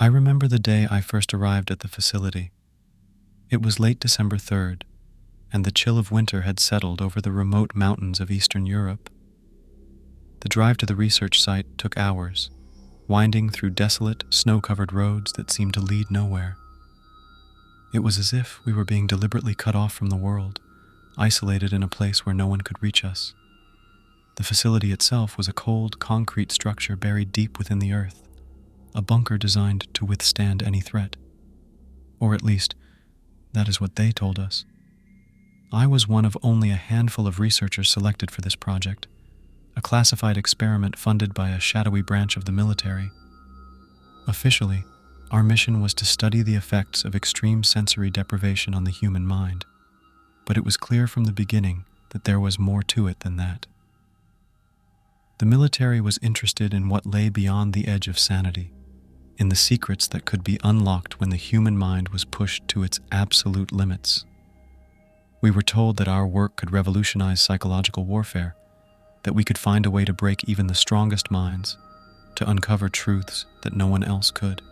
I remember the day I first arrived at the facility. It was late December 3rd, and the chill of winter had settled over the remote mountains of Eastern Europe. The drive to the research site took hours, winding through desolate, snow-covered roads that seemed to lead nowhere. It was as if we were being deliberately cut off from the world, isolated in a place where no one could reach us. The facility itself was a cold, concrete structure buried deep within the earth, a bunker designed to withstand any threat. Or at least, that is what they told us. I was one of only a handful of researchers selected for this project, a classified experiment funded by a shadowy branch of the military. Officially, our mission was to study the effects of extreme sensory deprivation on the human mind, but it was clear from the beginning that there was more to it than that. The military was interested in what lay beyond the edge of sanity, in the secrets that could be unlocked when the human mind was pushed to its absolute limits. We were told that our work could revolutionize psychological warfare, that we could find a way to break even the strongest minds, to uncover truths that no one else could.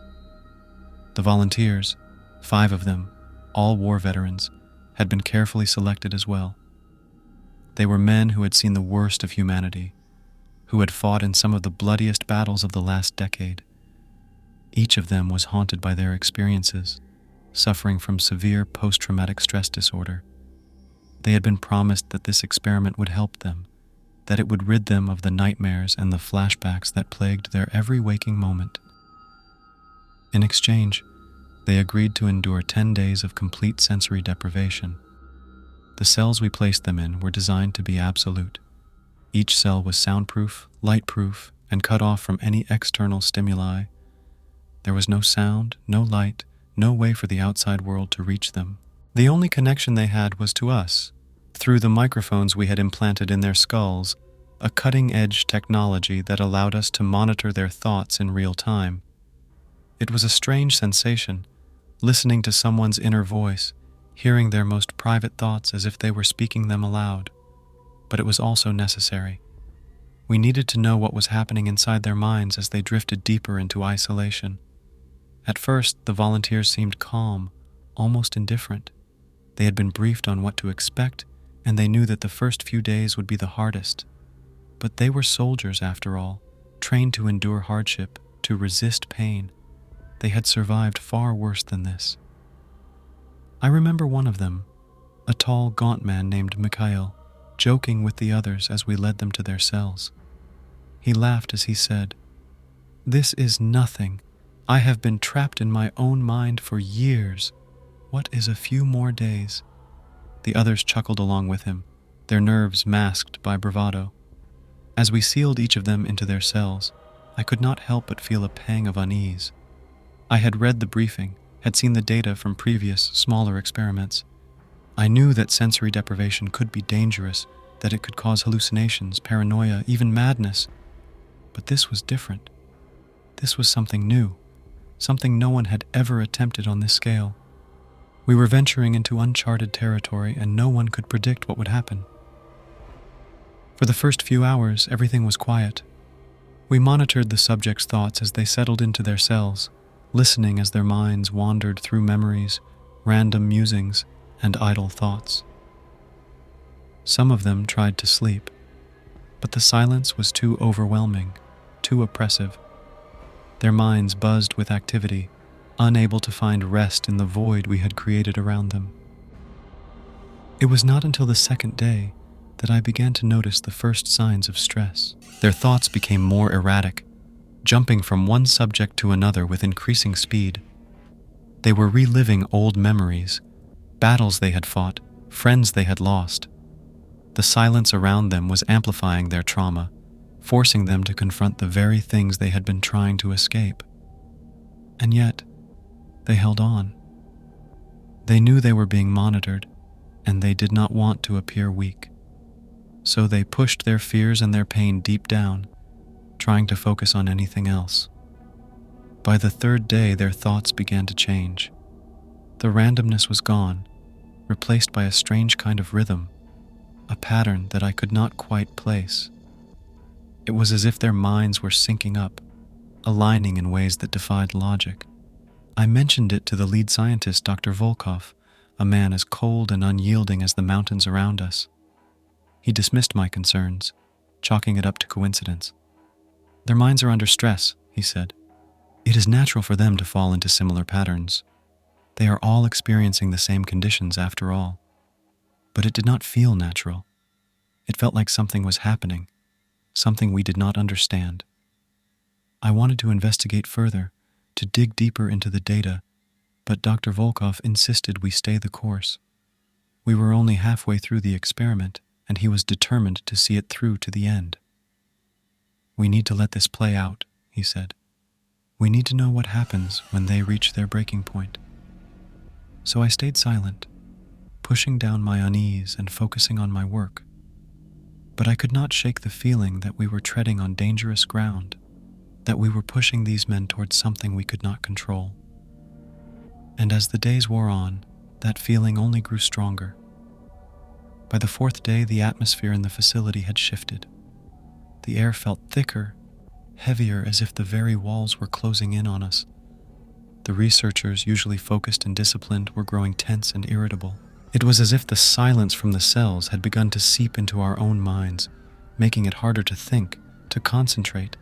The volunteers, 5 of them, all war veterans, had been carefully selected as well. They were men who had seen the worst of humanity, who had fought in some of the bloodiest battles of the last decade. Each of them was haunted by their experiences, suffering from severe post-traumatic stress disorder. They had been promised that this experiment would help them, that it would rid them of the nightmares and the flashbacks that plagued their every waking moment. In exchange, they agreed to endure 10 days of complete sensory deprivation. The cells we placed them in were designed to be absolute. Each cell was soundproof, lightproof, and cut off from any external stimuli. There was no sound, no light, no way for the outside world to reach them. The only connection they had was to us, through the microphones we had implanted in their skulls, a cutting-edge technology that allowed us to monitor their thoughts in real time. It was a strange sensation, listening to someone's inner voice, hearing their most private thoughts as if they were speaking them aloud. But it was also necessary. We needed to know what was happening inside their minds as they drifted deeper into isolation. At first, the volunteers seemed calm, almost indifferent. They had been briefed on what to expect, and they knew that the first few days would be the hardest. But they were soldiers, after all, trained to endure hardship, to resist pain. They had survived far worse than this. I remember one of them, a tall, gaunt man named Mikhail, joking with the others as we led them to their cells. He laughed as he said, "This is nothing. I have been trapped in my own mind for years. What is a few more days?" The others chuckled along with him, their nerves masked by bravado. As we sealed each of them into their cells, I could not help but feel a pang of unease. I had read the briefing, had seen the data from previous, smaller experiments. I knew that sensory deprivation could be dangerous, that it could cause hallucinations, paranoia, even madness. But this was different. This was something new, something no one had ever attempted on this scale. We were venturing into uncharted territory, and no one could predict what would happen. For the first few hours, everything was quiet. We monitored the subjects' thoughts as they settled into their cells, listening as their minds wandered through memories, random musings, and idle thoughts. Some of them tried to sleep, but the silence was too overwhelming, too oppressive. Their minds buzzed with activity, unable to find rest in the void we had created around them. It was not until the second day that I began to notice the first signs of stress. Their thoughts became more erratic, jumping from one subject to another with increasing speed. They were reliving old memories, battles they had fought, friends they had lost. The silence around them was amplifying their trauma, forcing them to confront the very things they had been trying to escape. And yet, they held on. They knew they were being monitored, and they did not want to appear weak. So they pushed their fears and their pain deep down, trying to focus on anything else. By the third day, their thoughts began to change. The randomness was gone, replaced by a strange kind of rhythm, a pattern that I could not quite place. It was as if their minds were syncing up, aligning in ways that defied logic. I mentioned it to the lead scientist, Dr. Volkov, a man as cold and unyielding as the mountains around us. He dismissed my concerns, chalking it up to coincidence. Their minds are under stress, he said. It is natural for them to fall into similar patterns. They are all experiencing the same conditions after all. But it did not feel natural. It felt like something was happening, something we did not understand. I wanted to investigate further, to dig deeper into the data, but Dr. Volkov insisted we stay the course. We were only halfway through the experiment, and he was determined to see it through to the end. We need to let this play out, he said. We need to know what happens when they reach their breaking point. So I stayed silent, pushing down my unease and focusing on my work. But I could not shake the feeling that we were treading on dangerous ground, that we were pushing these men towards something we could not control. And as the days wore on, that feeling only grew stronger. By the fourth day, the atmosphere in the facility had shifted. The air felt thicker, heavier, as if the very walls were closing in on us. The researchers, usually focused and disciplined, were growing tense and irritable. It was as if the silence from the cells had begun to seep into our own minds, making it harder to think, to concentrate.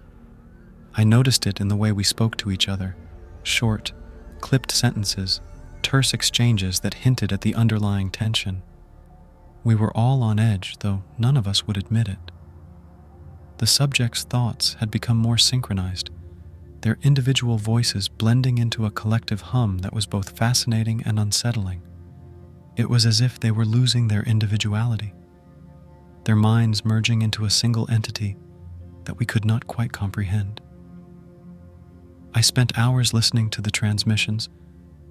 I noticed it in the way we spoke to each other, short, clipped sentences, terse exchanges that hinted at the underlying tension. We were all on edge, though none of us would admit it. The subjects' thoughts had become more synchronized, their individual voices blending into a collective hum that was both fascinating and unsettling. It was as if they were losing their individuality, their minds merging into a single entity that we could not quite comprehend. I spent hours listening to the transmissions,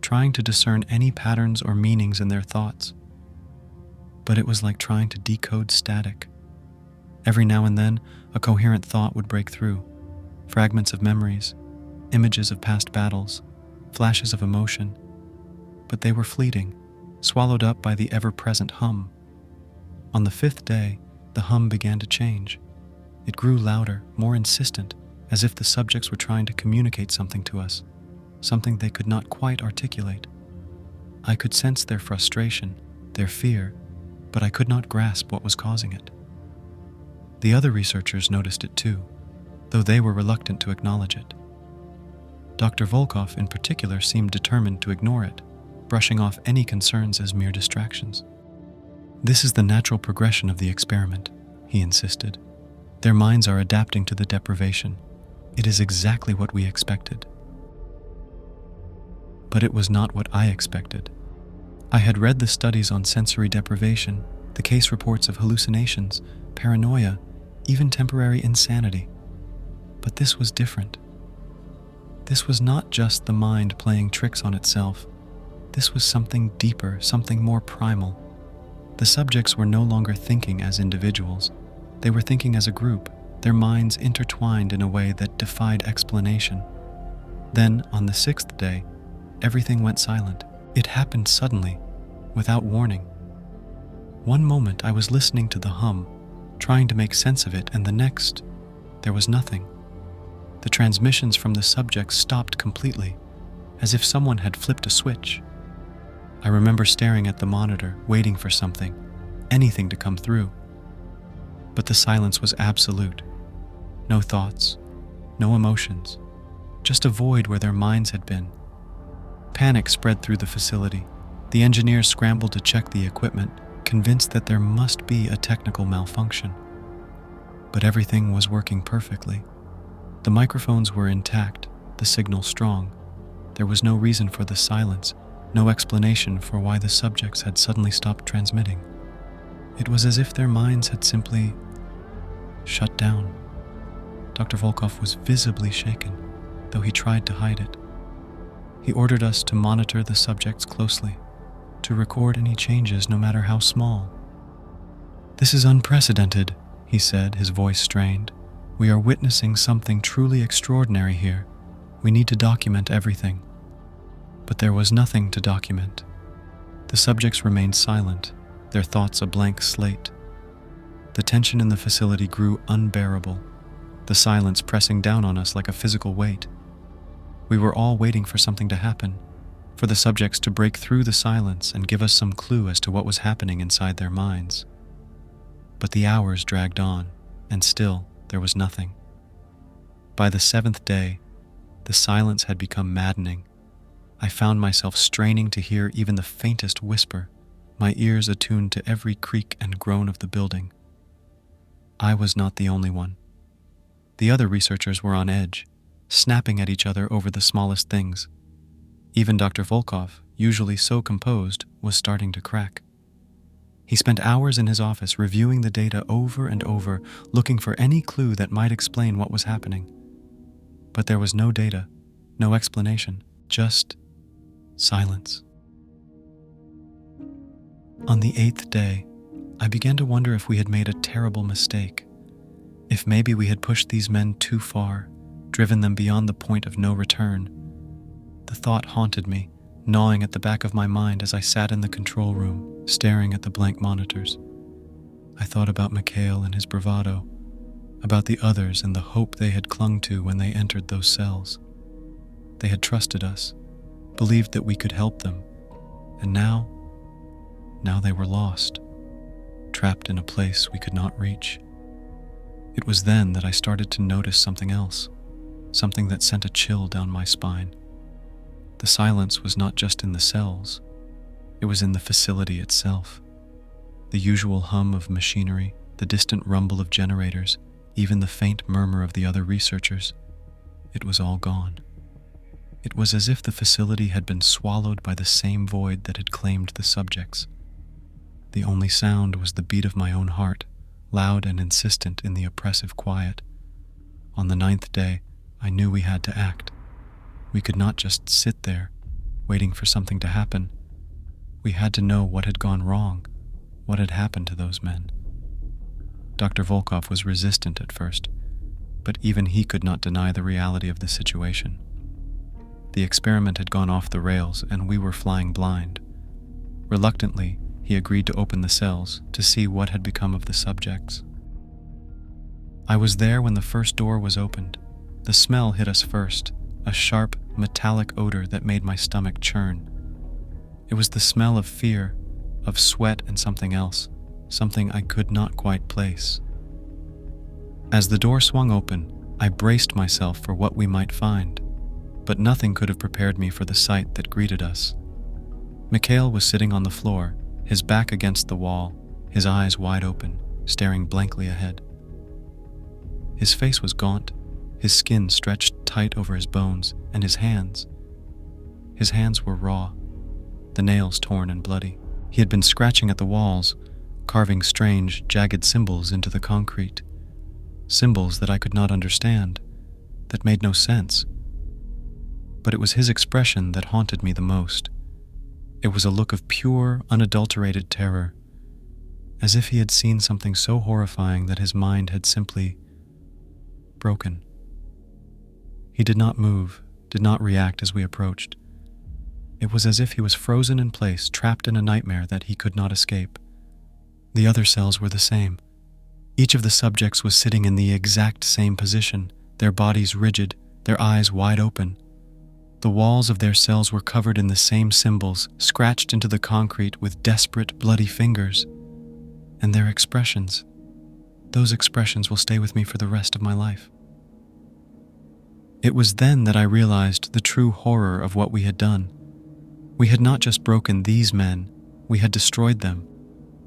trying to discern any patterns or meanings in their thoughts. But it was like trying to decode static. Every now and then, a coherent thought would break through, fragments of memories, images of past battles, flashes of emotion. But they were fleeting, swallowed up by the ever-present hum. On the fifth day, the hum began to change. It grew louder, more insistent, as if the subjects were trying to communicate something to us, something they could not quite articulate. I could sense their frustration, their fear, but I could not grasp what was causing it. The other researchers noticed it too, though they were reluctant to acknowledge it. Dr. Volkov in particular seemed determined to ignore it, brushing off any concerns as mere distractions. This is the natural progression of the experiment, he insisted. Their minds are adapting to the deprivation. It is exactly what we expected. But it was not what I expected. I had read the studies on sensory deprivation, the case reports of hallucinations, paranoia, even temporary insanity. But this was different. This was not just the mind playing tricks on itself. This was something deeper, something more primal. The subjects were no longer thinking as individuals. They were thinking as a group, their minds intertwined in a way that defied explanation. Then, on the sixth day, everything went silent. It happened suddenly, without warning. One moment I was listening to the hum, trying to make sense of it, and the next, there was nothing. The transmissions from the subjects stopped completely, as if someone had flipped a switch. I remember staring at the monitor, waiting for something, anything to come through. But the silence was absolute. No thoughts, no emotions, just a void where their minds had been. Panic spread through the facility. The engineers scrambled to check the equipment, convinced that there must be a technical malfunction. But everything was working perfectly. The microphones were intact, the signal strong. There was no reason for the silence, no explanation for why the subjects had suddenly stopped transmitting. It was as if their minds had simply shut down. Dr. Volkov was visibly shaken, though he tried to hide it. He ordered us to monitor the subjects closely, to record any changes no matter how small. "This is unprecedented," he said, his voice strained. "We are witnessing something truly extraordinary here. We need to document everything." But there was nothing to document. The subjects remained silent, their thoughts a blank slate. The tension in the facility grew unbearable, the silence pressing down on us like a physical weight. We were all waiting for something to happen, for the subjects to break through the silence and give us some clue as to what was happening inside their minds. But the hours dragged on, and still there was nothing. By the 7th day, the silence had become maddening. I found myself straining to hear even the faintest whisper, my ears attuned to every creak and groan of the building. I was not the only one. The other researchers were on edge, snapping at each other over the smallest things. Even Dr. Volkov, usually so composed, was starting to crack. He spent hours in his office reviewing the data over and over, looking for any clue that might explain what was happening. But there was no data, no explanation, just silence. On the 8th day, I began to wonder if we had made a terrible mistake, if maybe we had pushed these men too far, driven them beyond the point of no return. The thought haunted me, gnawing at the back of my mind as I sat in the control room, staring at the blank monitors. I thought about Mikhail and his bravado, about the others and the hope they had clung to when they entered those cells. They had trusted us, believed that we could help them, and now they were lost, trapped in a place we could not reach. It was then that I started to notice something else, something that sent a chill down my spine. The silence was not just in the cells, it was in the facility itself. The usual hum of machinery, the distant rumble of generators, even the faint murmur of the other researchers, it was all gone. It was as if the facility had been swallowed by the same void that had claimed the subjects. The only sound was the beat of my own heart, loud and insistent in the oppressive quiet. On the 9th day, I knew we had to act. We could not just sit there, waiting for something to happen. We had to know what had gone wrong, what had happened to those men. Dr. Volkov was resistant at first, but even he could not deny the reality of the situation. The experiment had gone off the rails, and we were flying blind. Reluctantly, he agreed to open the cells to see what had become of the subjects. I was there when the first door was opened. The smell hit us first, a sharp, metallic odor that made my stomach churn. It was the smell of fear, of sweat and something else, something I could not quite place. As the door swung open, I braced myself for what we might find, but nothing could have prepared me for the sight that greeted us. Mikhail was sitting on the floor, his back against the wall, his eyes wide open, staring blankly ahead. His face was gaunt, his skin stretched tight over his bones, and his hands were raw, the nails torn and bloody. He had been scratching at the walls, carving strange, jagged symbols into the concrete. Symbols that I could not understand, that made no sense. But it was his expression that haunted me the most. It was a look of pure, unadulterated terror, as if he had seen something so horrifying that his mind had simply broken. He did not move, did not react as we approached. It was as if he was frozen in place, trapped in a nightmare that he could not escape. The other cells were the same. Each of the subjects was sitting in the exact same position, their bodies rigid, their eyes wide open. The walls of their cells were covered in the same symbols, scratched into the concrete with desperate, bloody fingers. And their expressions, those expressions will stay with me for the rest of my life. It was then that I realized the true horror of what we had done. We had not just broken these men, we had destroyed them.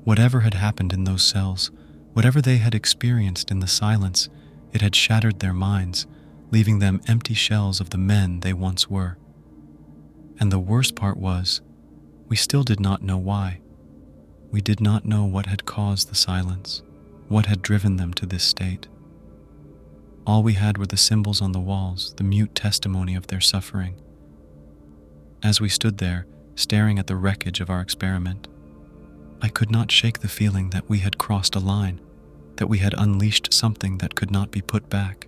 Whatever had happened in those cells, whatever they had experienced in the silence, it had shattered their minds, leaving them empty shells of the men they once were. And the worst part was, we still did not know why. We did not know what had caused the silence, what had driven them to this state. All we had were the symbols on the walls, the mute testimony of their suffering. As we stood there, staring at the wreckage of our experiment, I could not shake the feeling that we had crossed a line, that we had unleashed something that could not be put back.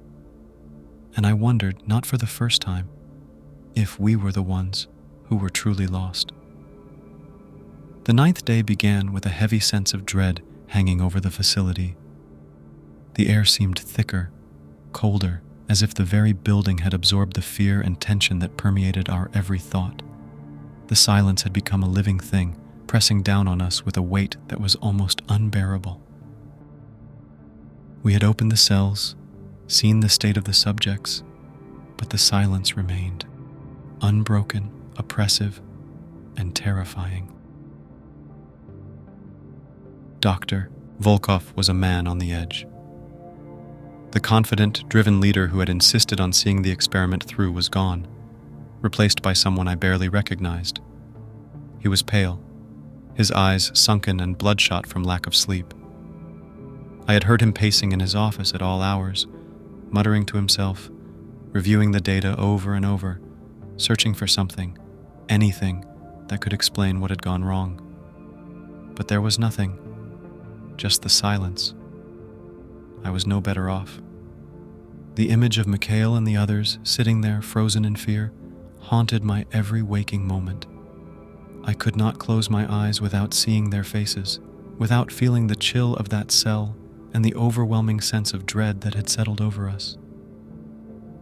And I wondered, not for the first time, if we were the ones who were truly lost. The 9th day began with a heavy sense of dread hanging over the facility. The air seemed thicker, colder, as if the very building had absorbed the fear and tension that permeated our every thought. The silence had become a living thing, pressing down on us with a weight that was almost unbearable. We had opened the cells, seen the state of the subjects, but the silence remained, unbroken, oppressive, and terrifying. Dr. Volkov was a man on the edge. The confident, driven leader who had insisted on seeing the experiment through was gone, replaced by someone I barely recognized. He was pale, his eyes sunken and bloodshot from lack of sleep. I had heard him pacing in his office at all hours, muttering to himself, reviewing the data over and over, searching for something, anything that could explain what had gone wrong. But there was nothing, just the silence. I was no better off. The image of Mikhail and the others, sitting there frozen in fear, haunted my every waking moment. I could not close my eyes without seeing their faces, without feeling the chill of that cell and the overwhelming sense of dread that had settled over us.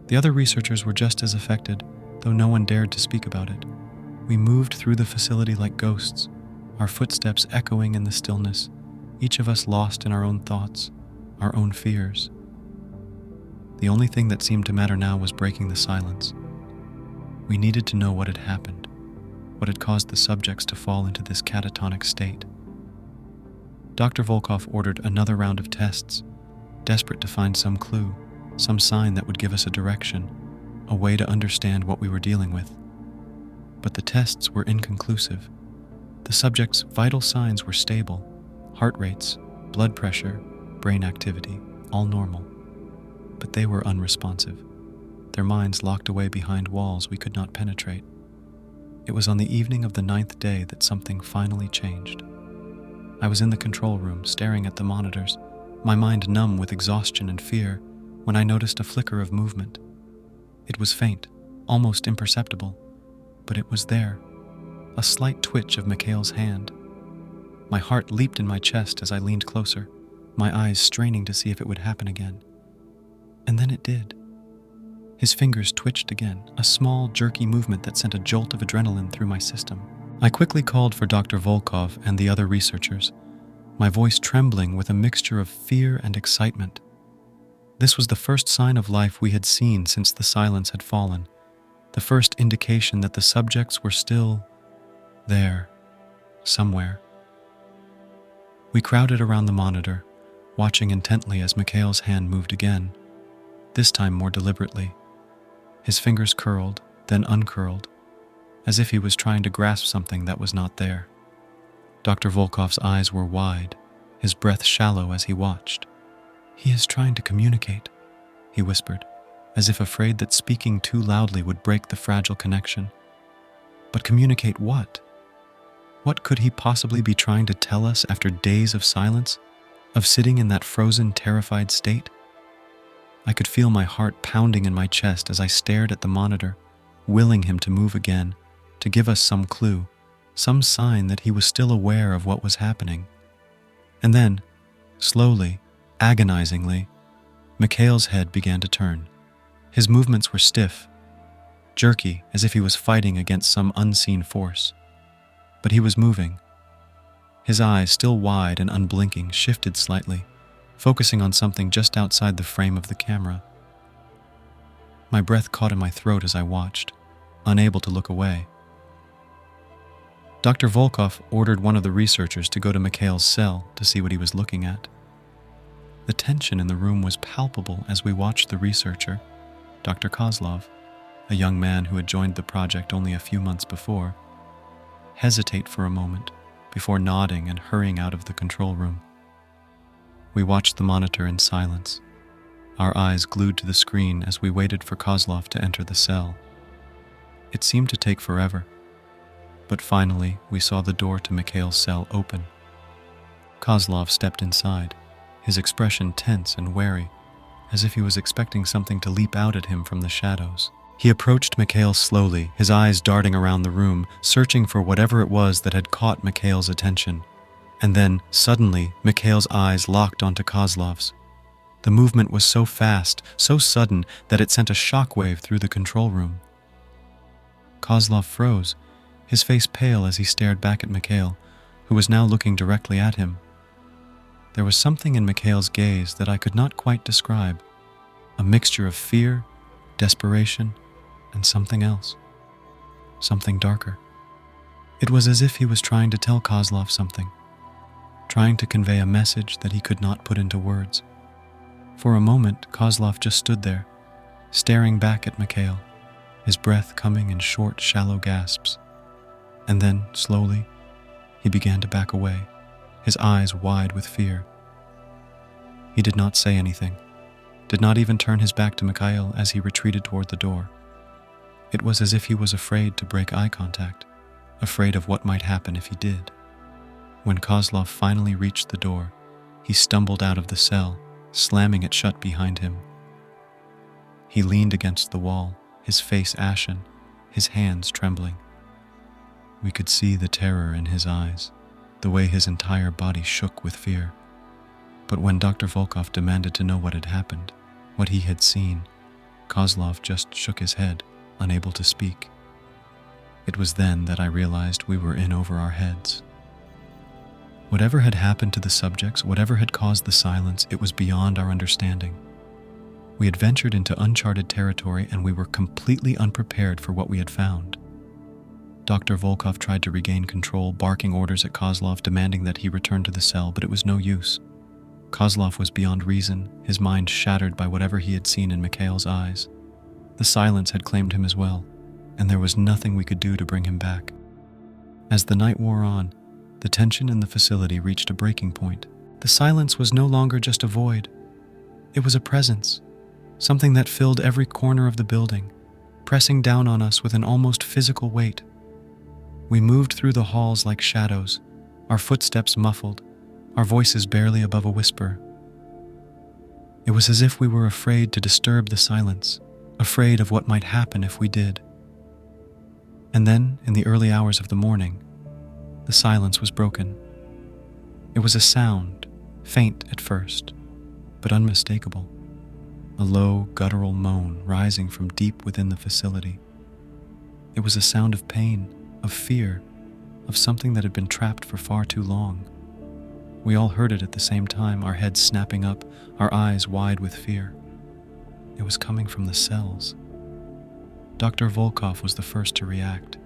The other researchers were just as affected, though no one dared to speak about it. We moved through the facility like ghosts, our footsteps echoing in the stillness, each of us lost in our own thoughts, our own fears. The only thing that seemed to matter now was breaking the silence. We needed to know what had happened, what had caused the subjects to fall into this catatonic state. Dr. Volkov ordered another round of tests, desperate to find some clue, some sign that would give us a direction, a way to understand what we were dealing with. But the tests were inconclusive. The subjects' vital signs were stable: heart rates, blood pressure, brain activity, all normal. But they were unresponsive, their minds locked away behind walls we could not penetrate. It was on the evening of the 9th day that something finally changed. I was in the control room, staring at the monitors, my mind numb with exhaustion and fear, when I noticed a flicker of movement. It was faint, almost imperceptible, but it was there, a slight twitch of Mikhail's hand. My heart leaped in my chest as I leaned closer, my eyes straining to see if it would happen again. And then it did. His fingers twitched again, a small, jerky movement that sent a jolt of adrenaline through my system. I quickly called for Dr. Volkov and the other researchers, my voice trembling with a mixture of fear and excitement. This was the first sign of life we had seen since the silence had fallen, the first indication that the subjects were still there, somewhere. We crowded around the monitor, watching intently as Mikhail's hand moved again, this time more deliberately. His fingers curled, then uncurled, as if he was trying to grasp something that was not there. Dr. Volkov's eyes were wide, his breath shallow as he watched. "He is trying to communicate," he whispered, as if afraid that speaking too loudly would break the fragile connection. But communicate what? What could he possibly be trying to tell us after days of silence, of sitting in that frozen, terrified state? I could feel my heart pounding in my chest as I stared at the monitor, willing him to move again, to give us some clue, some sign that he was still aware of what was happening. And then, slowly, agonizingly, Mikhail's head began to turn. His movements were stiff, jerky, as if he was fighting against some unseen force. But he was moving. His eyes, still wide and unblinking, shifted slightly, focusing on something just outside the frame of the camera. My breath caught in my throat as I watched, unable to look away. Dr. Volkov ordered one of the researchers to go to Mikhail's cell to see what he was looking at. The tension in the room was palpable as we watched the researcher, Dr. Kozlov, a young man who had joined the project only a few months before, hesitate for a moment before nodding and hurrying out of the control room. We watched the monitor in silence, our eyes glued to the screen as we waited for Kozlov to enter the cell. It seemed to take forever, but finally we saw the door to Mikhail's cell open. Kozlov stepped inside, his expression tense and wary, as if he was expecting something to leap out at him from the shadows. He approached Mikhail slowly, his eyes darting around the room, searching for whatever it was that had caught Mikhail's attention. And then, suddenly, Mikhail's eyes locked onto Kozlov's. The movement was so fast, so sudden, that it sent a shockwave through the control room. Kozlov froze, his face pale as he stared back at Mikhail, who was now looking directly at him. There was something in Mikhail's gaze that I could not quite describe, a mixture of fear, desperation, and something else, something darker. It was as if he was trying to tell Kozlov something, trying to convey a message that he could not put into words. For a moment, Kozlov just stood there, staring back at Mikhail, his breath coming in short, shallow gasps. And then, slowly, he began to back away, his eyes wide with fear. He did not say anything, did not even turn his back to Mikhail as he retreated toward the door. It was as if he was afraid to break eye contact, afraid of what might happen if he did. When Kozlov finally reached the door, he stumbled out of the cell, slamming it shut behind him. He leaned against the wall, his face ashen, his hands trembling. We could see the terror in his eyes, the way his entire body shook with fear. But when Dr. Volkov demanded to know what had happened, what he had seen, Kozlov just shook his head, unable to speak. It was then that I realized we were in over our heads. Whatever had happened to the subjects, whatever had caused the silence, it was beyond our understanding. We had ventured into uncharted territory and we were completely unprepared for what we had found. Dr. Volkov tried to regain control, barking orders at Kozlov, demanding that he return to the cell, but it was no use. Kozlov was beyond reason, his mind shattered by whatever he had seen in Mikhail's eyes. The silence had claimed him as well, and there was nothing we could do to bring him back. As the night wore on, the tension in the facility reached a breaking point. The silence was no longer just a void. It was a presence, something that filled every corner of the building, pressing down on us with an almost physical weight. We moved through the halls like shadows, our footsteps muffled, our voices barely above a whisper. It was as if we were afraid to disturb the silence, afraid of what might happen if we did. And then, in the early hours of the morning, the silence was broken. It was a sound, faint at first, but unmistakable. A low, guttural moan rising from deep within the facility. It was a sound of pain, of fear, of something that had been trapped for far too long. We all heard it at the same time, our heads snapping up, our eyes wide with fear. It was coming from the cells. Dr. Volkov was the first to react,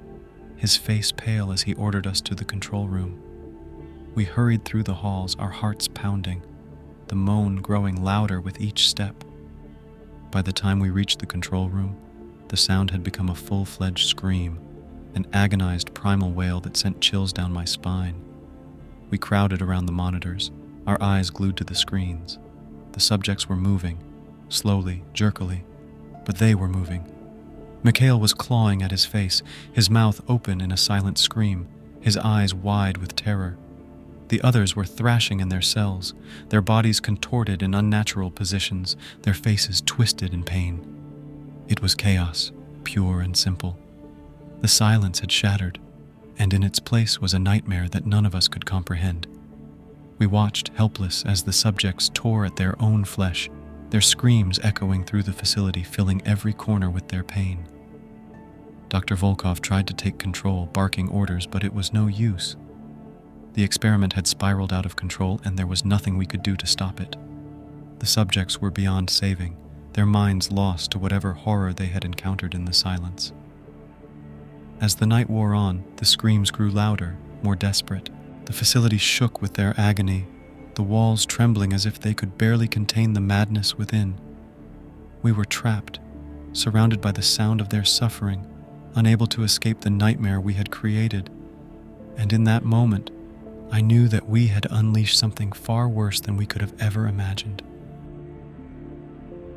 his face pale as he ordered us to the control room. We hurried through the halls, our hearts pounding, the moan growing louder with each step. By the time we reached the control room, the sound had become a full-fledged scream, an agonized primal wail that sent chills down my spine. We crowded around the monitors, our eyes glued to the screens. The subjects were moving, slowly, jerkily, but they were moving. Mikhail was clawing at his face, his mouth open in a silent scream, his eyes wide with terror. The others were thrashing in their cells, their bodies contorted in unnatural positions, their faces twisted in pain. It was chaos, pure and simple. The silence had shattered, and in its place was a nightmare that none of us could comprehend. We watched, helpless, as the subjects tore at their own flesh, their screams echoing through the facility, filling every corner with their pain. Dr. Volkov tried to take control, barking orders, but it was no use. The experiment had spiraled out of control, and there was nothing we could do to stop it. The subjects were beyond saving, their minds lost to whatever horror they had encountered in the silence. As the night wore on, the screams grew louder, more desperate. The facility shook with their agony, the walls trembling as if they could barely contain the madness within. We were trapped, surrounded by the sound of their suffering, unable to escape the nightmare we had created. And in that moment, I knew that we had unleashed something far worse than we could have ever imagined.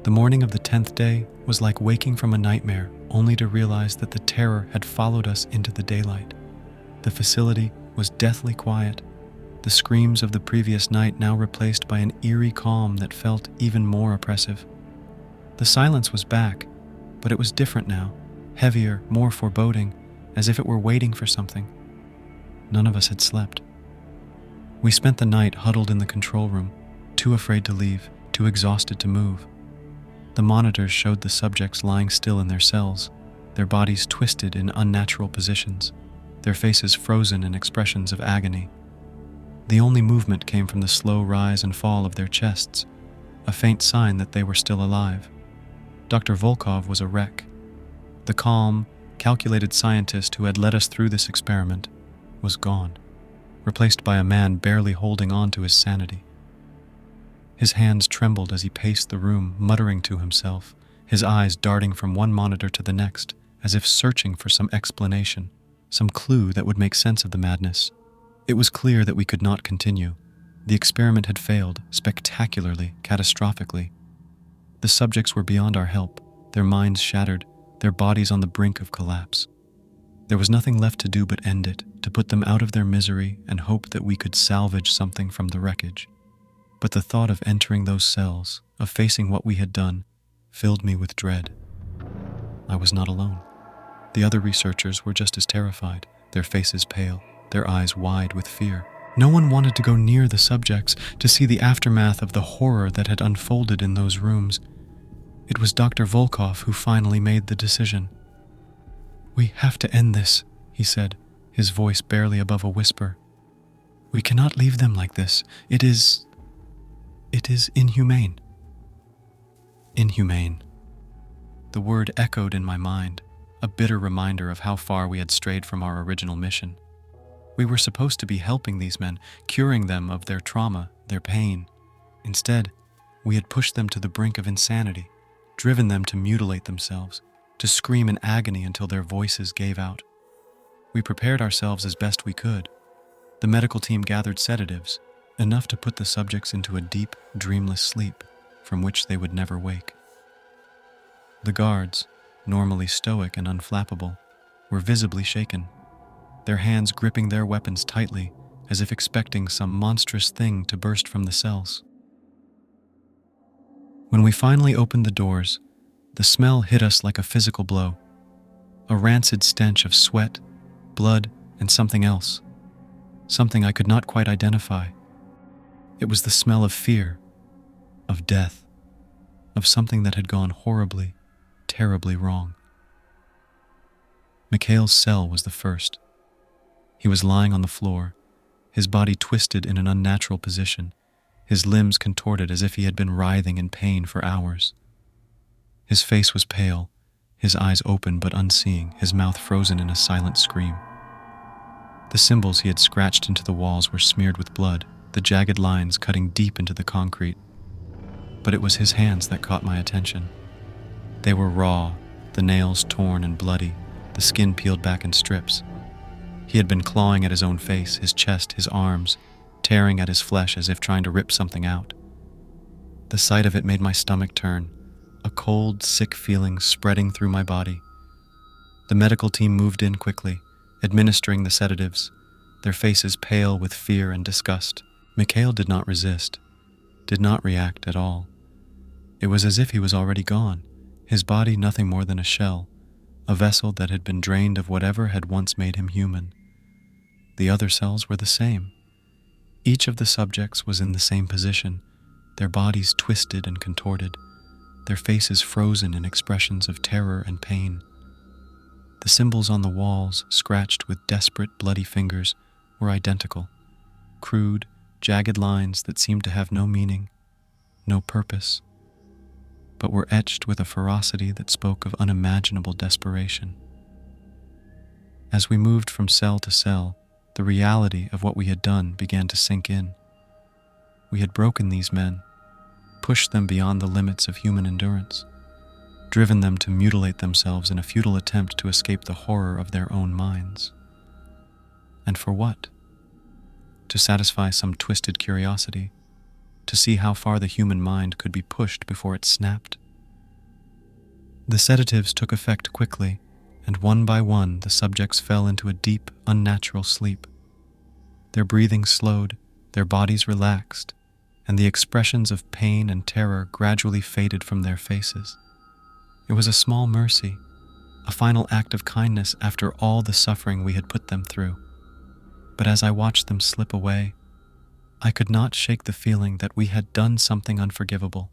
The morning of the 10th day was like waking from a nightmare, only to realize that the terror had followed us into the daylight. The facility was deathly quiet, the screams of the previous night now replaced by an eerie calm that felt even more oppressive. The silence was back, but it was different now, heavier, more foreboding, as if it were waiting for something. None of us had slept. We spent the night huddled in the control room, too afraid to leave. too exhausted to move. The monitors showed the subjects lying still in their cells, their bodies twisted in unnatural positions, their faces frozen in expressions of agony. The only movement came from the slow rise and fall of their chests, a faint sign that they were still alive. Dr. Volkov was a wreck. The calm, calculated scientist who had led us through this experiment was gone, replaced by a man barely holding on to his sanity. His hands trembled as he paced the room, muttering to himself, his eyes darting from one monitor to the next, as if searching for some explanation, some clue that would make sense of the madness. It was clear that we could not continue. The experiment had failed, spectacularly, catastrophically. The subjects were beyond our help, their minds shattered, their bodies on the brink of collapse. There was nothing left to do but end it, to put them out of their misery and hope that we could salvage something from the wreckage. But the thought of entering those cells, of facing what we had done, filled me with dread. I was not alone. The other researchers were just as terrified, their faces pale, their eyes wide with fear. No one wanted to go near the subjects to see the aftermath of the horror that had unfolded in those rooms. It was Dr. Volkov who finally made the decision. "We have to end this," he said, his voice barely above a whisper. "We cannot leave them like this. It is inhumane." Inhumane. The word echoed in my mind, a bitter reminder of how far we had strayed from our original mission. We were supposed to be helping these men, curing them of their trauma, their pain. Instead, we had pushed them to the brink of insanity, driven them to mutilate themselves, to scream in agony until their voices gave out. We prepared ourselves as best we could. The medical team gathered sedatives, enough to put the subjects into a deep, dreamless sleep from which they would never wake. The guards, normally stoic and unflappable, were visibly shaken, their hands gripping their weapons tightly as if expecting some monstrous thing to burst from the cells. When we finally opened the doors, the smell hit us like a physical blow, a rancid stench of sweat, blood, and something else, something I could not quite identify. It was the smell of fear, of death, of something that had gone horribly, terribly wrong. Mikhail's cell was the first. He was lying on the floor, his body twisted in an unnatural position, his limbs contorted as if he had been writhing in pain for hours. His face was pale, his eyes open but unseeing, his mouth frozen in a silent scream. The symbols he had scratched into the walls were smeared with blood, the jagged lines cutting deep into the concrete. But it was his hands that caught my attention. They were raw, the nails torn and bloody, the skin peeled back in strips. He had been clawing at his own face, his chest, his arms, tearing at his flesh as if trying to rip something out. The sight of it made my stomach turn, a cold, sick feeling spreading through my body. The medical team moved in quickly, administering the sedatives, their faces pale with fear and disgust. Mikhail did not resist, did not react at all. It was as if he was already gone, his body nothing more than a shell, a vessel that had been drained of whatever had once made him human. The other cells were the same. Each of the subjects was in the same position, their bodies twisted and contorted, their faces frozen in expressions of terror and pain. The symbols on the walls, scratched with desperate, bloody fingers, were identical, crude, jagged lines that seemed to have no meaning, no purpose, but were etched with a ferocity that spoke of unimaginable desperation. As we moved from cell to cell, the reality of what we had done began to sink in. We had broken these men, pushed them beyond the limits of human endurance, driven them to mutilate themselves in a futile attempt to escape the horror of their own minds. And for what? To satisfy some twisted curiosity, to see how far the human mind could be pushed before it snapped. The sedatives took effect quickly, and one by one the subjects fell into a deep, unnatural sleep. Their breathing slowed, their bodies relaxed, and the expressions of pain and terror gradually faded from their faces. It was a small mercy, a final act of kindness after all the suffering we had put them through. But as I watched them slip away, I could not shake the feeling that we had done something unforgivable,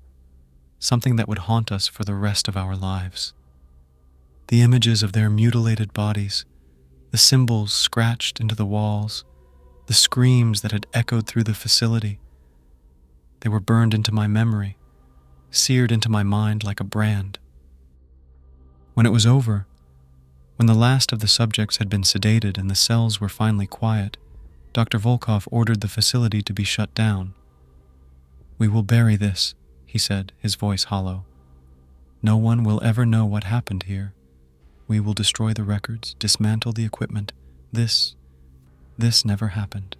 something that would haunt us for the rest of our lives. The images of their mutilated bodies, the symbols scratched into the walls, the screams that had echoed through the facility, they were burned into my memory, seared into my mind like a brand. When it was over, when the last of the subjects had been sedated and the cells were finally quiet, Dr. Volkov ordered the facility to be shut down. "We will bury this," he said, his voice hollow. "No one will ever know what happened here. We will destroy the records, dismantle the equipment. This never happened."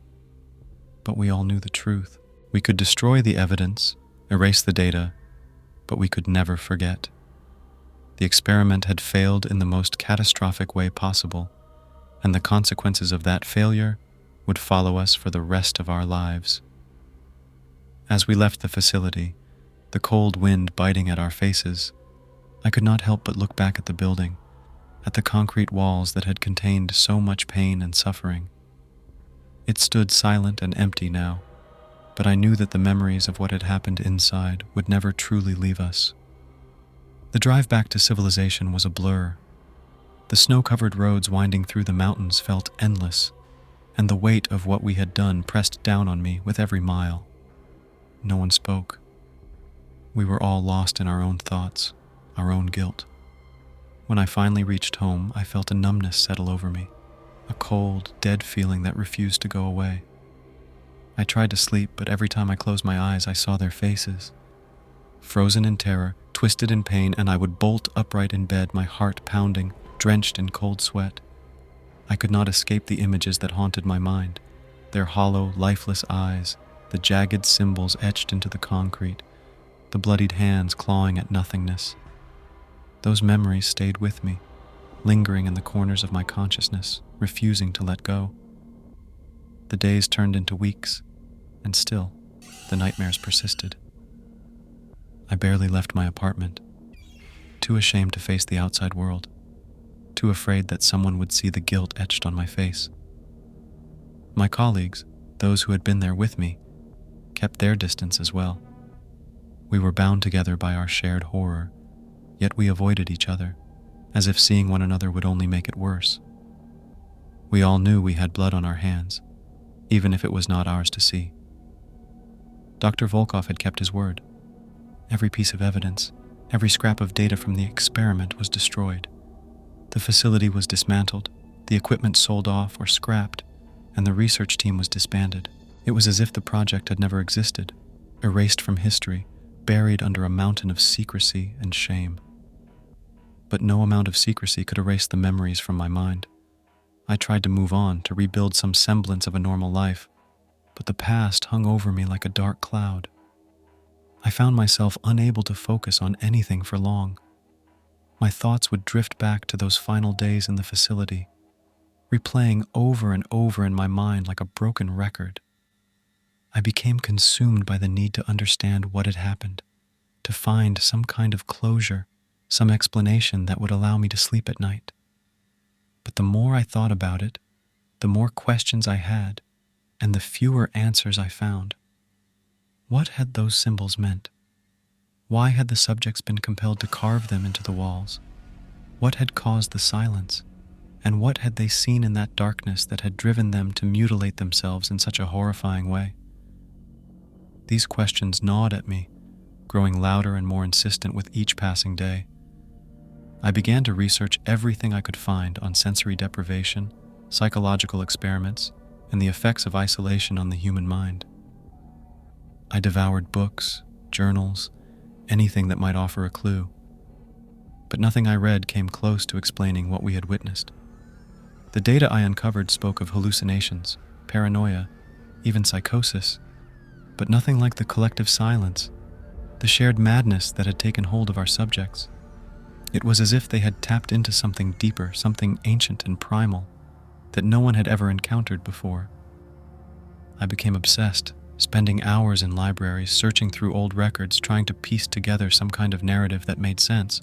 But we all knew the truth. We could destroy the evidence, erase the data, but we could never forget. The experiment had failed in the most catastrophic way possible, and the consequences of that failure would follow us for the rest of our lives. As we left the facility, the cold wind biting at our faces, I could not help but look back at the building, at the concrete walls that had contained so much pain and suffering. It stood silent and empty now, but I knew that the memories of what had happened inside would never truly leave us. The drive back to civilization was a blur. The snow-covered roads winding through the mountains felt endless, and the weight of what we had done pressed down on me with every mile. No one spoke. We were all lost in our own thoughts, our own guilt. When I finally reached home, I felt a numbness settle over me, a cold, dead feeling that refused to go away. I tried to sleep, but every time I closed my eyes, I saw their faces. Frozen in terror, twisted in pain, and I would bolt upright in bed, my heart pounding, drenched in cold sweat. I could not escape the images that haunted my mind, their hollow, lifeless eyes, the jagged symbols etched into the concrete, the bloodied hands clawing at nothingness. Those memories stayed with me, lingering in the corners of my consciousness, refusing to let go. The days turned into weeks, and still, the nightmares persisted. I barely left my apartment, too ashamed to face the outside world, too afraid that someone would see the guilt etched on my face. My colleagues, those who had been there with me, kept their distance as well. We were bound together by our shared horror, yet we avoided each other, as if seeing one another would only make it worse. We all knew we had blood on our hands, even if it was not ours to see. Dr. Volkov had kept his word. Every piece of evidence, every scrap of data from the experiment was destroyed. The facility was dismantled, the equipment sold off or scrapped, and the research team was disbanded. It was as if the project had never existed, erased from history, buried under a mountain of secrecy and shame. But no amount of secrecy could erase the memories from my mind. I tried to move on, to rebuild some semblance of a normal life, but the past hung over me like a dark cloud. I found myself unable to focus on anything for long. My thoughts would drift back to those final days in the facility, replaying over and over in my mind like a broken record. I became consumed by the need to understand what had happened, to find some kind of closure, some explanation that would allow me to sleep at night. But the more I thought about it, the more questions I had, and the fewer answers I found. What had those symbols meant? Why had the subjects been compelled to carve them into the walls? What had caused the silence? And what had they seen in that darkness that had driven them to mutilate themselves in such a horrifying way? These questions gnawed at me, growing louder and more insistent with each passing day. I began to research everything I could find on sensory deprivation, psychological experiments, and the effects of isolation on the human mind. I devoured books, journals, anything that might offer a clue. But nothing I read came close to explaining what we had witnessed. The data I uncovered spoke of hallucinations, paranoia, even psychosis, but nothing like the collective silence, the shared madness that had taken hold of our subjects. It was as if they had tapped into something deeper, something ancient and primal, that no one had ever encountered before. I became obsessed, spending hours in libraries searching through old records, trying to piece together some kind of narrative that made sense.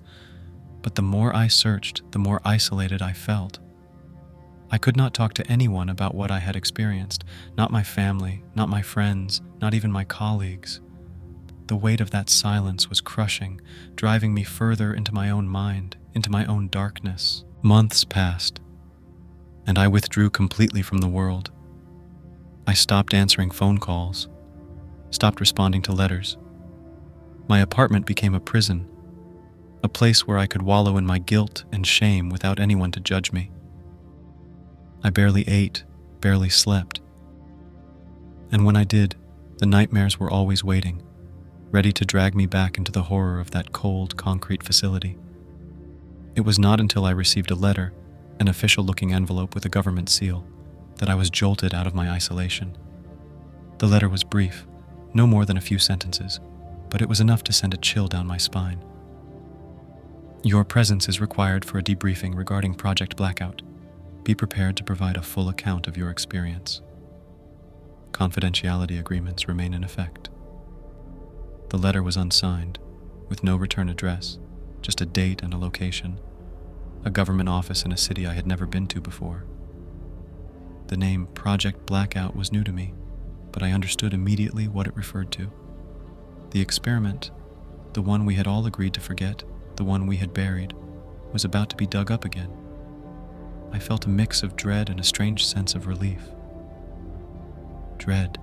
But the more I searched, the more isolated I felt. I could not talk to anyone about what I had experienced, not my family, not my friends, not even my colleagues. The weight of that silence was crushing, driving me further into my own mind, into my own darkness. Months passed, and I withdrew completely from the world. I stopped answering phone calls, stopped responding to letters. My apartment became a prison, a place where I could wallow in my guilt and shame without anyone to judge me. I barely ate, barely slept. And when I did, the nightmares were always waiting, ready to drag me back into the horror of that cold, concrete facility. It was not until I received a letter, an official-looking envelope with a government seal, that I was jolted out of my isolation. The letter was brief, no more than a few sentences, but it was enough to send a chill down my spine. Your presence is required for a debriefing regarding Project Blackout. Be prepared to provide a full account of your experience. Confidentiality agreements remain in effect. The letter was unsigned, with no return address, just a date and a location, a government office in a city I had never been to before. The name Project Blackout was new to me, but I understood immediately what it referred to. The experiment, the one we had all agreed to forget, the one we had buried, was about to be dug up again. I felt a mix of dread and a strange sense of relief. Dread,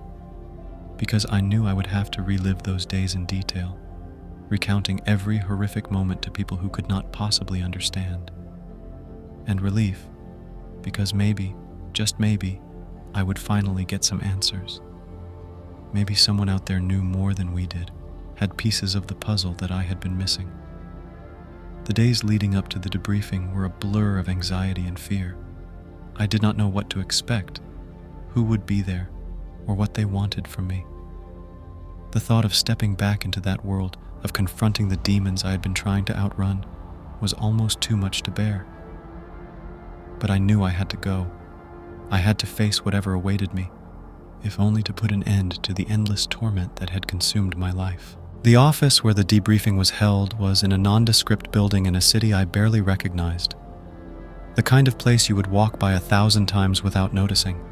because I knew I would have to relive those days in detail, recounting every horrific moment to people who could not possibly understand. And relief, because maybe, just maybe, I would finally get some answers. Maybe someone out there knew more than we did, had pieces of the puzzle that I had been missing. The days leading up to the debriefing were a blur of anxiety and fear. I did not know what to expect, who would be there, or what they wanted from me. The thought of stepping back into that world, of confronting the demons I had been trying to outrun, was almost too much to bear. But I knew I had to go. I had to face whatever awaited me, if only to put an end to the endless torment that had consumed my life. The office where the debriefing was held was in a nondescript building in a city I barely recognized. The kind of place you would walk by 1,000 times without noticing.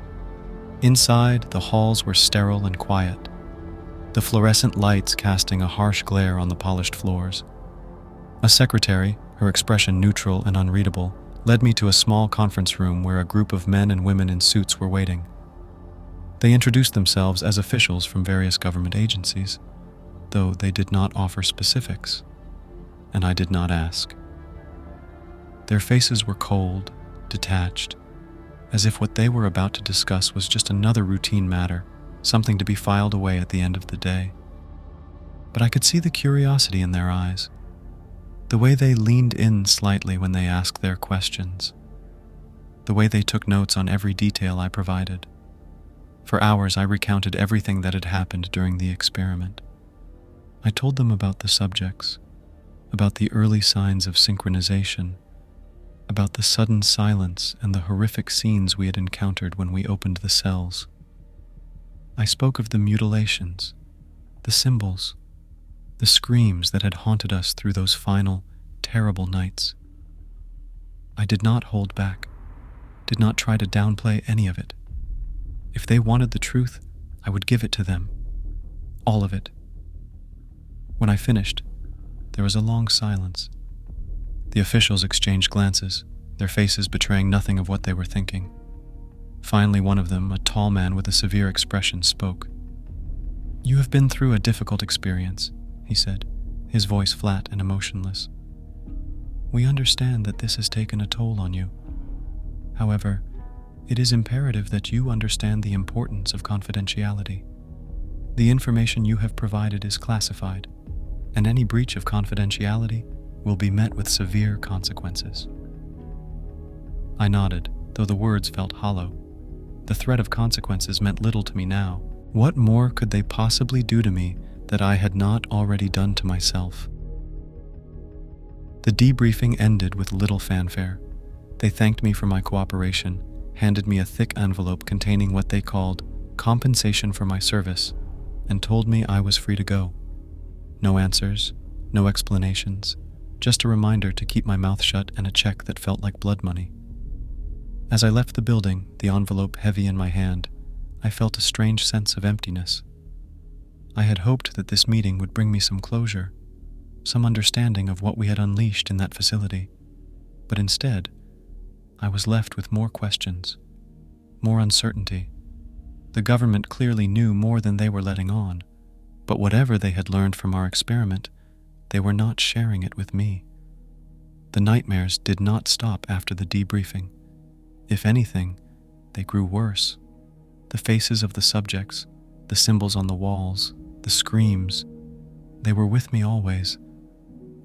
Inside, the halls were sterile and quiet, the fluorescent lights casting a harsh glare on the polished floors. A secretary, her expression neutral and unreadable, led me to a small conference room where a group of men and women in suits were waiting. They introduced themselves as officials from various government agencies, though they did not offer specifics, and I did not ask. Their faces were cold, detached, as if what they were about to discuss was just another routine matter, something to be filed away at the end of the day. But I could see the curiosity in their eyes, the way they leaned in slightly when they asked their questions, the way they took notes on every detail I provided. For hours I recounted everything that had happened during the experiment. I told them about the subjects, about the early signs of synchronization, about the sudden silence and the horrific scenes we had encountered when we opened the cells. I spoke of the mutilations, the symbols, the screams that had haunted us through those final, terrible nights. I did not hold back, did not try to downplay any of it. If they wanted the truth, I would give it to them, all of it. When I finished, there was a long silence. The officials exchanged glances, their faces betraying nothing of what they were thinking. Finally, one of them, a tall man with a severe expression, spoke. "You have been through a difficult experience," he said, his voice flat and emotionless. "We understand that this has taken a toll on you. However, it is imperative that you understand the importance of confidentiality. The information you have provided is classified, and any breach of confidentiality will be met with severe consequences." I nodded, though the words felt hollow. The threat of consequences meant little to me now. What more could they possibly do to me that I had not already done to myself? The debriefing ended with little fanfare. They thanked me for my cooperation, handed me a thick envelope containing what they called compensation for my service, and told me I was free to go. No answers, no explanations, just a reminder to keep my mouth shut and a check that felt like blood money. As I left the building, the envelope heavy in my hand, I felt a strange sense of emptiness. I had hoped that this meeting would bring me some closure, some understanding of what we had unleashed in that facility, but instead, I was left with more questions, more uncertainty. The government clearly knew more than they were letting on, but whatever they had learned from our experiment, they were not sharing it with me. The nightmares did not stop after the debriefing. If anything, they grew worse. The faces of the subjects, the symbols on the walls, the screams, they were with me always,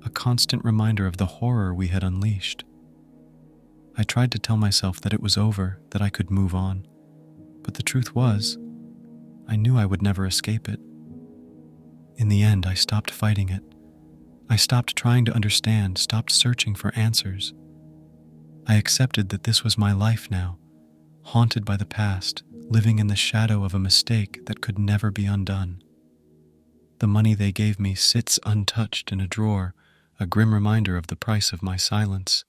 a constant reminder of the horror we had unleashed. I tried to tell myself that it was over, that I could move on, but the truth was, I knew I would never escape it. In the end, I stopped fighting it. I stopped trying to understand, stopped searching for answers. I accepted that this was my life now, haunted by the past, living in the shadow of a mistake that could never be undone. The money they gave me sits untouched in a drawer, a grim reminder of the price of my silence.